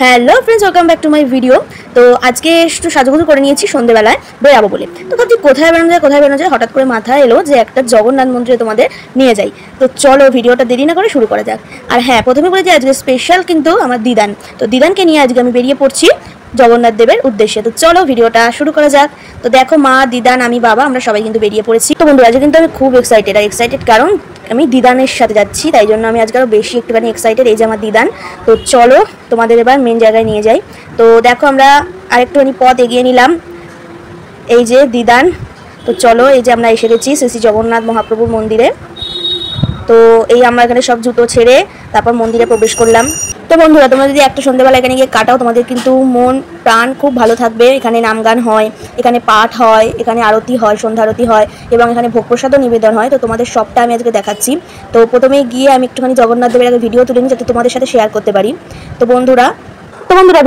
Hello friends, welcome back to my video. তো আজকে একটু সাজুগুজু করে নিয়েছি সন্ধ্যেবেলায় বেরাবো বলে। তো ভাবছি কোথায় বেরোনো যায়, হঠাৎ করে মাথায় এলো যে একটা জগন্নাথ মন্দিরে তোমাদের নিয়ে যাই। তো চলো ভিডিওটা দেরি না করে শুরু করা যাক। আর হ্যাঁ, প্রথমে বলে যে আজকে স্পেশাল কিন্তু আমার দিদান, তো দিদানকে নিয়ে আজকে আমি বেরিয়ে পড়ছি জগন্নাথ দেবের উদ্দেশ্যে। তো চলো ভিডিওটা শুরু করা যাক। তো দেখো, মা, দিদান, আমি, বাবা, আমরা সবাই কিন্তু বেরিয়ে পড়েছি। তো বন্ধু, আজকে কিন্তু আমি খুব এক্সাইটেড কারণ আমি দিদানের সাথে যাচ্ছি, তাই জন্য আমি আজকে আরও বেশি একটুখানি এক্সাইটেড। এই যে আমার দিদান। তো চলো তোমাদের এবার মেন জায়গায় নিয়ে যাই। তো দেখো, আমরা আরেকটুখানি পথ এগিয়ে নিলাম। এই যে দিদান। তো চলো, এই যে আমরা এসে গেছি শ্রী শ্রী জগন্নাথ মহাপ্রভুর মন্দিরে। তো এই আমরা এখানে সব জুতো ছেড়ে তারপর মন্দিরে প্রবেশ করলাম। তো বন্ধুরা, তোমরা যদি একটা সন্ধ্যাবেলা এখানে গিয়ে কাটাও, তোমাদের কিন্তু মন প্রাণ খুব ভালো থাকবে। এখানে নাম গান হয়, এখানে পাঠ হয়, এখানে আরতি হয়, সন্ধ্যা আরতি হয় এবং এখানে ভোগ প্রসাদও নিবেদন হয়। তো তোমাদের সবটা আমি আজকে দেখাচ্ছি। তো প্রথমে গিয়ে আমি একটুখানি জগন্নাথ দেবের আগে ভিডিও তুলে নিই, যাতে তোমাদের সাথে শেয়ার করতে পারি। তো বন্ধুরা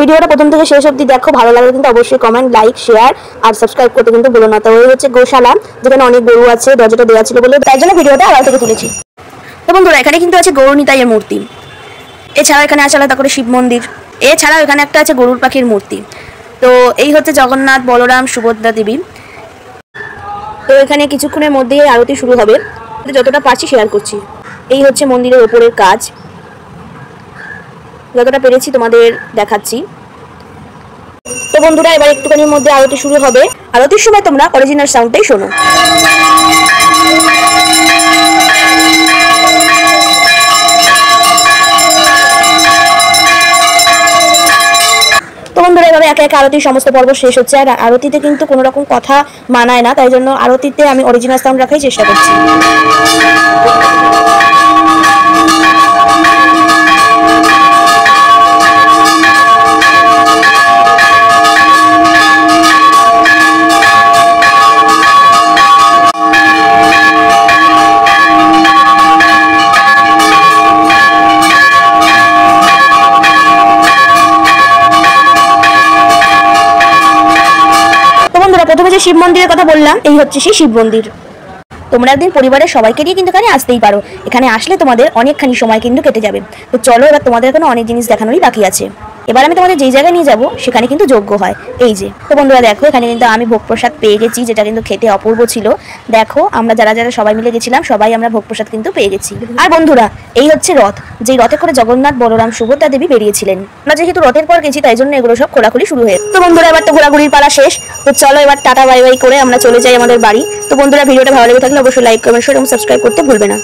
ভিডিওটা প্রথম থেকে শেষ অবধি দেখো। ভালো লাগলে কিন্তু অবশ্যই কমেন্ট, লাইক, শেয়ার আর সাবস্ক্রাইব করতে কিন্তু ভুলো না। তো ওই হচ্ছে গোশালা, যেখানে অনেক গরু আছে, দরজাটা দেওয়া ছিল বলে তাই জন্য ভিডিওটা আড়াল থেকে তুলেছি। তো বন্ধুরা, এখানে কিন্তু আছে গৌরনিতাইয়ের মূর্তি। এছাড়াও এখানে আছে আলাদা করে শিব মন্দির। এছাড়াও এখানে একটা আছে গরুর পাখির মূর্তি। তো এই হচ্ছে জগন্নাথ, বলরাম, সুভদ্রা দেবী। তো এখানে কিছুক্ষণের মধ্যেই আরতি শুরু হবে, যতটা পারছি শেয়ার করছি। এই হচ্ছে মন্দিরের ওপরের কাজ, যতটা পেরেছি তোমাদের দেখাচ্ছি। তো বন্ধুরা, এবার একটুখানির মধ্যে আরতি শুরু হবে। আরতির সময় তোমরা অরিজিনাল সাউন্ডটাই শোনো। তো বন্ধুরা, এভাবে একে একে আরতির সমস্ত পর্ব শেষ হচ্ছে। আর আরতিতে কিন্তু কোনো রকম কথা মানায় না, তাই জন্য আরতিতে আমি অরিজিনাল সাউন্ড রাখাই চেষ্টা করছি। প্রথমে যে শিব মন্দিরের কথা বললাম, এই হচ্ছে সেই শিব মন্দির। তোমরা একদিন পরিবারের সবাইকে নিয়ে কিন্তু এখানে আসতেই পারো। এখানে আসলে তোমাদের অনেকখানি সময় কিন্তু কেটে যাবে। তো চলো, এবার তোমাদের এখানে অনেক জিনিস দেখানোরই বাকি আছে। এবার আমি তোমাদের যেই জায়গায় নিয়ে যাবো সেখানে কিন্তু যজ্ঞ হয়। এই যে, তো বন্ধুরা দেখো, এখানে কিন্তু আমি ভোগ প্রসাদ পেয়ে গেছি, যেটা কিন্তু খেতে অপূর্ব ছিল। দেখো, আমরা যারা যারা সবাই মিলে গেছিলাম, সবাই আমরা ভোগ প্রসাদ কিন্তু পেয়ে গেছি। আর বন্ধুরা, এই হচ্ছে রথ, যেই রথে করে জগন্নাথ, বলরাম, সুভদ্রা দেবী বেরিয়েছিলেন। আমরা যেহেতু রথের পর গেছি, তাই জন্য এগুলো সব খোলাখুলি শুরু হয়ে। তো বন্ধুরা, এবার তো ঘোরাঘুরির পালা শেষ। তো চলো এবার টাটা বাই বাই করে আমরা চলে যাই আমাদের বাড়ি। তো বন্ধুরা, ভিডিওটা ভালো লেগে থাকলে অবশ্যই লাইক, কমেন্ট, শেয়ার এবং সাবস্ক্রাইব করতে ভুলবে না।